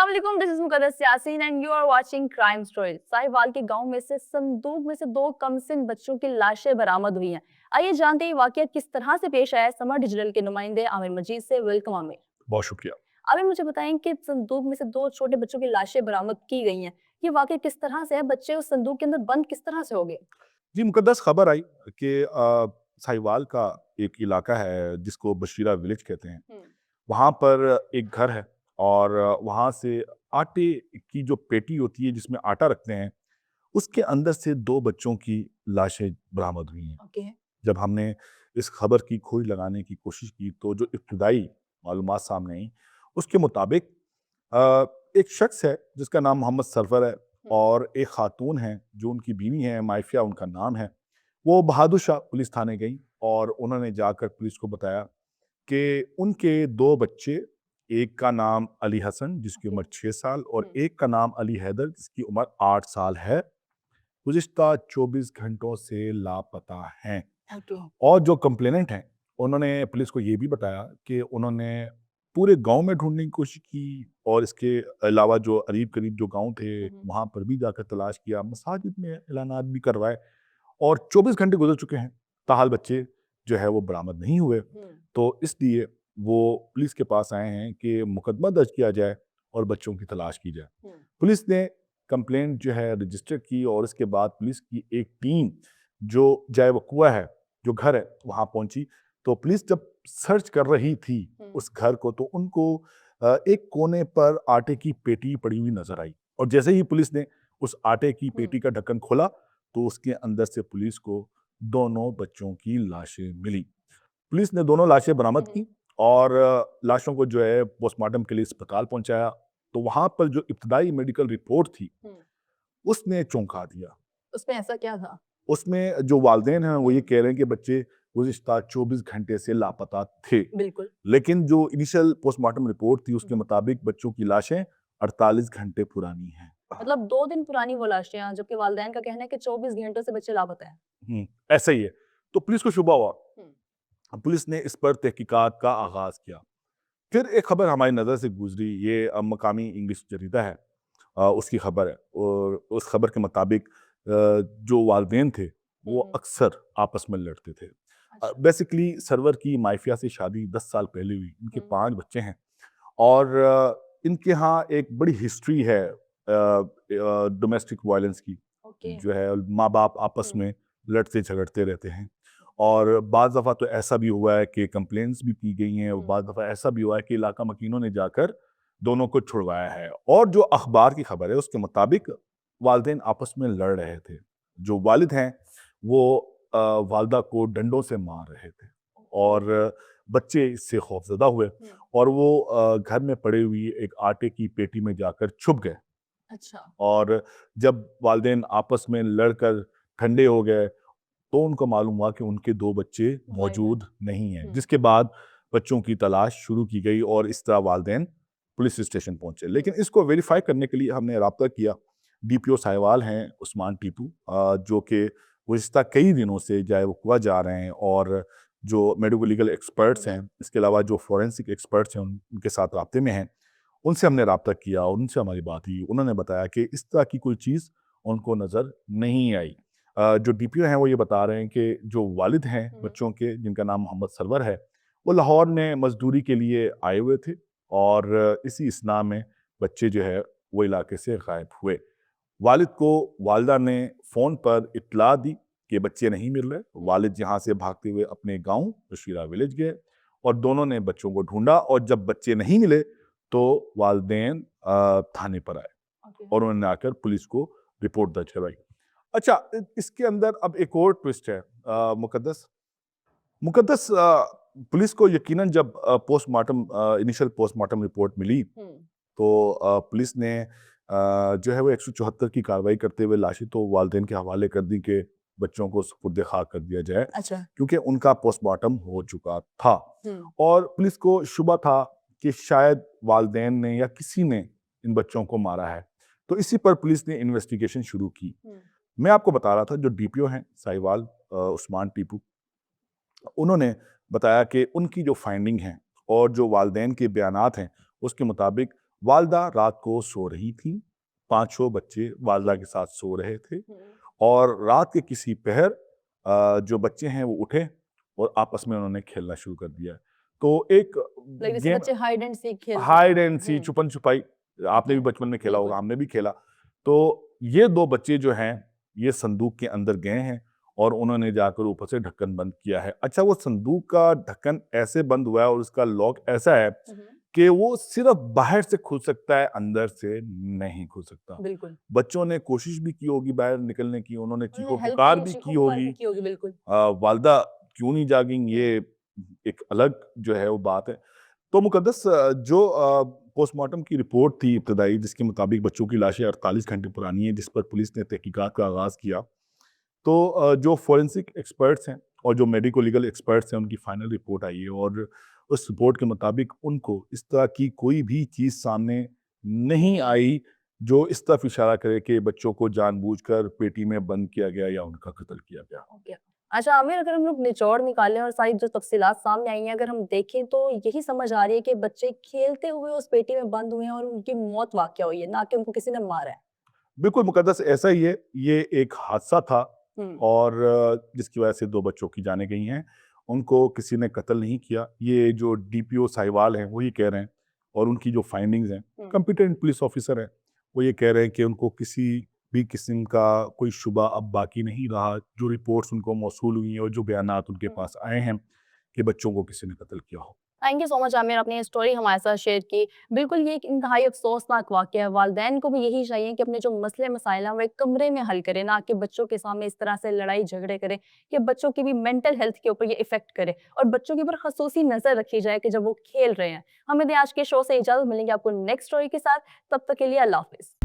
अस्सलामुअलैकुम, this is Muqaddas Yasin and you are watching crime stories. Sahiwal के गांव में से संदूक में से दो कमसिन बच्चों की लाशें बरामद हुई हैं। आइए जानते हैं ये वाकया किस तरह से पेश आया। समर डिजिटल के नुमाइंदे आमिर मजीद से वेलकम आमिर। बहुत शुक्रिया। आमिर, मुझे बताएं कि संदूक में से दो छोटे बच्चों की लाशें बरामद की गई हैं। ये वाकया किस तरह से है? बच्चे उस संदूक के अंदर बंद किस तरह से हो गए? जी, मुकद्दस खबर आई कि साहिवाल का एक इलाका है जिसको बशीरा विलेज कहते हैं। हम्म। वहाँ पर एक घर है और वहाँ से आटे की जो पेटी होती है जिसमें आटा रखते हैं, उसके अंदर से 2 बच्चों की लाशें बरामद हुई हैं। ओके। जब हमने इस खबर की खोज लगाने की कोशिश की तो जो इब्तिदाई मालूमात सामने आई, उसके मुताबिक अ, एक शख्स है जिसका नाम मोहम्मद सरवर है और एक खातून है जो उनकी बीवी है, माइफिया उनका नाम है। वो बहादुर शाह पुलिस थाने गई और उन्होंने जाकर पुलिस को बताया कि उनके 2 बच्चे, एक का नाम अली हसन जिसकी ओके। उम्र 6 साल और एक का नाम अली हैदर जिसकी उम्र 8 साल है, गुज़िश्ता 24 घंटों से लापता हैं। ओके। और जो कंप्लेनेंट हैं, उन्होंने पुलिस को ये भी बताया कि उन्होंने पूरे गाँव में ढूँढने की कोशिश की और इसके अलावा जो करीब-करीब जो गाँव थे, वहाँ पर भी जाकर तलाश किया, मसाजिद में ऐलानात भी करवाए और 24 घंटे गुज़र चुके हैं, ताहाल बच्चे जो है वो बरामद नहीं हुए। तो इसलिए वो पुलिस के पास आए हैं कि मुकदमा दर्ज किया जाए और बच्चों की तलाश की जाए। पुलिस ने कंप्लेंट जो है रजिस्टर की और उसके बाद पुलिस की एक टीम जो जाए वक़ुआ है, जो घर है, वहाँ पहुँची। तो पुलिस जब सर्च कर रही थी उस घर को तो उनको एक कोने पर आटे की पेटी पड़ी हुई नज़र आई और जैसे ही पुलिस ने उस आटे की पेटी का ढक्कन खोला, तो उसके अंदर से पुलिस को दोनों बच्चों की लाशें मिली। पुलिस ने दोनों लाशें बरामद की और लाशों को जो है पोस्टमार्टम के लिए अस्पताल पहुँचाया। तो वहाँ पर जो इब्तिदाई मेडिकल रिपोर्ट थी, उसने चौंका दिया। उसमें ऐसा क्या था? उसमें जो वालिदैन हैं वो ये कह रहे हैं कि बच्चे गुज़िश्ता 24 घंटे से लापता थे। बिल्कुल। लेकिन जो इनिशियल पोस्टमार्टम रिपोर्ट थी उसके मुताबिक बच्चों की लाशें 48 घंटे पुरानी हैं। मतलब 2 दिन पुरानी वो लाशें हैं, जबकि वालिदैन का कहना है कि 24 घंटों से बच्चे लापता हैं। ऐसा ही है। तो पुलिस को शुबा हुआ। हुँ। पुलिस ने इस पर तहकीकात का आगाज़ किया। फिर एक खबर हमारी नज़र से गुज़री, ये मकामी इंग्लिश जरीदा है, उसकी खबर है और उस खबर के मुताबिक जो वालिदैन थे, वो अक्सर आपस में लड़ते थे। अच्छा। बेसिकली सरवर की माइफिया से शादी 10 साल पहले हुई, इनके हुँ। 5 बच्चे हैं और इनके यहाँ एक बड़ी हिस्ट्री है डोमेस्टिक वायलेंस की, ओके। जो है माँ-बाप आपस में लड़ते-झगड़ते रहते हैं और बाज़ दफ़ा तो ऐसा भी हुआ है कि कंप्लेंट्स भी की गई हैं और बाज़ दफ़ा ऐसा भी हुआ है कि इलाका मकीनों ने जाकर दोनों को छुड़वाया है और जो अखबार की खबर है उसके मुताबिक वालिदैन आपस में लड़ रहे थे। जो वालिद हैं वो वालिदा को डंडों से मार रहे थे और बच्चे इससे खौफ़ज़दा हुए और वो घर में पड़ी हुई एक आटे की पेटी में जाकर छुप गए अच्छा। और जब वालिदैन आपस में लड़कर ठंडे हो गए, तो उनको मालूम हुआ कि उनके 2 बच्चे गायब है। मौजूद नहीं हैं, जिसके बाद बच्चों की तलाश शुरू की गई और इस तरह वालिदैन पुलिस स्टेशन पहुँचे। लेकिन इसको वेरीफ़ाई करने के लिए हमने राब्ता किया, डीपीओ साहिवाल हैं उस्मान टीपू, जो कि गुज़िश्ता कई दिनों से जाए वक़ुआ जा रहे हैं और जो मेडिको लीगल एक्सपर्ट्स हैं, इसके अलावा जो फोरेंसिक एक्सपर्ट्स हैं उनके साथ राब्ते में हैं। उनसे हमने राब्ता किया, उनसे हमारी बात हुई। उन्होंने बताया कि इस तरह की कोई चीज़ उनको नज़र नहीं आई। जो डीपीओ हैं वो ये बता रहे हैं कि जो वालिद हैं बच्चों के, जिनका नाम मोहम्मद सरवर है, वो लाहौर में मज़दूरी के लिए आए हुए थे और इसी असना में बच्चे जो है वो इलाके से गायब हुए। वालिद को वालिदा ने फ़ोन पर इत्तला दी कि बच्चे नहीं मिल रहे। वालिद यहाँ से भागते हुए अपने गाँव बशीरा विलेज गए और दोनों ने बच्चों को ढूँढा और जब बच्चे नहीं मिले तो वालिदैन थाने पर आए ओके। और उन्होंने आकर पुलिस को रिपोर्ट दर्ज करवाई। अच्छा, इसके अंदर अब एक और ट्विस्ट है मुकद्दस। मुकद्दस पुलिस को यकीनन जब इनिशियल पोस्टमार्टम रिपोर्ट मिली तो पुलिस ने जो है वो 174 की कार्रवाई करते हुए लाशें तो वालिदैन के हवाले कर दी कि बच्चों को सुपुर्द खाक कर दिया जाए, अच्छा। क्योंकि उनका पोस्टमार्टम हो चुका था हुँ। और पुलिस को शुबा था कि शायद वालिदैन ने या किसी ने इन बच्चों को मारा है। तो इसी पर पुलिस ने इन्वेस्टिगेशन शुरू की। मैं आपको बता रहा था जो डीपीओ हैं साहिवाल, उस्मान टीपू, उन्होंने बताया कि उनकी जो फाइंडिंग है और जो वालिदैन के बयानात हैं, उसके मुताबिक वालदा रात को सो रही थी, पांचों बच्चे वालदा के साथ सो रहे थे और रात के किसी पहर जो बच्चे हैं वो उठे और आपस में उन्होंने खेलना शुरू कर दिया। तो एक लाइक जैसे गेम बच्चे हाइड एंड सीक खेलते हैं। हाइड एंड सी, छुपन छुपाई, आपने भी हम्म, बचपन में खेला बिल्कुल। होगा, हमने भी खेला। तो ये दो बच्चे जो हैं ये संदूक के अंदर गए हैं और उन्होंने जाकर ऊपर से ढक्कन बंद किया है। अच्छा, वो संदूक का ढक्कन ऐसे बंद हुआ है और उसका लॉक ऐसा है कि वो सिर्फ बाहर से खुल सकता है, अंदर से नहीं खुल सकता। बिल्कुल। बच्चों ने कोशिश भी की होगी बाहर निकलने की, उन्होंने उन्होंने चीखो हेल्प पुकार की, भी चीखो की पुकार होगी। भी की होगी, बिल्कुल। वालदा क्यों नहीं जागीं, ये एक अलग जो है वो बात है। तो मुकद्दस, जो पोस्टमार्टम की रिपोर्ट थी इब्तदाई, जिसके मुताबिक बच्चों की लाशें 48 घंटे पुरानी हैं, जिस पर पुलिस ने तहकीकात का आगाज़ किया। तो जो फोरेंसिक एक्सपर्ट्स हैं और जो मेडिको लीगल एक्सपर्ट्स हैं, उनकी फाइनल रिपोर्ट आई है और उस रिपोर्ट के मुताबिक उनको इस तरह की कोई भी चीज़ सामने नहीं आई जो इस तरफ इशारा करे कि बच्चों को जानबूझकर पेटी में बंद किया गया या उनका कत्ल किया गया। ओके। अच्छा आमिर, अगर हम लोग निचोड़ निकालें और सारी जो तफसीलात सामने आई हैं, अगर हम देखें तो यही समझ आ रही है कि बच्चे खेलते हुए उस पेटी में बंद हुए हैं और उनकी मौत वाक़या हुई है, ना कि उनको किसी ने मारा है। बिल्कुल मुकद्दस, ऐसा ही है। ये एक हादसा था हुँ। और जिसकी वजह से 2 बच्चों की जानें गई हैं। उनको किसी ने कत्ल नहीं किया। ये जो डीपीओ साहिवाल हैं, वो ये कह रहे हैं और उनकी जो फाइंडिंग्स हैं, हुँ। कॉम्पिटेंट पुलिस ऑफिसर हैं, वो ये कह रहे हैं कि उनको किसी भी किस्म का कोई शुबा अब बाकी नहीं रहा। जो रिपोर्ट्स उनको मौसूल हुई हैं और जो बयानात उनके हुँ। पास आए हैं कि बच्चों को किसी ने कत्ल किया हो। Thank you so much Aamir, आपने ये स्टोरी हमारे साथ शेयर की। बिल्कुल ये एक इंतहाई अफ़सोसनाक वाक़या है। वालिदैन को भी यही चाहिए कि अपने जो मसले मसाइल हैं वो एक कमरे में हल करें, ना कि बच्चों के सामने इस तरह से लड़ाई झगड़े करें कि बच्चों की भी मेंटल हेल्थ के ऊपर ये इफ़ेक्ट करे और बच्चों के ऊपर ख़ुसूसी नज़र रखी जाए कि जब वो खेल रहे हैं। हमें दें आज के शो से इजाज़त, मिलेंगे आपको नेक्स्ट स्टोरी के साथ। तब तक के लिए अल्लाह हाफ़िज़।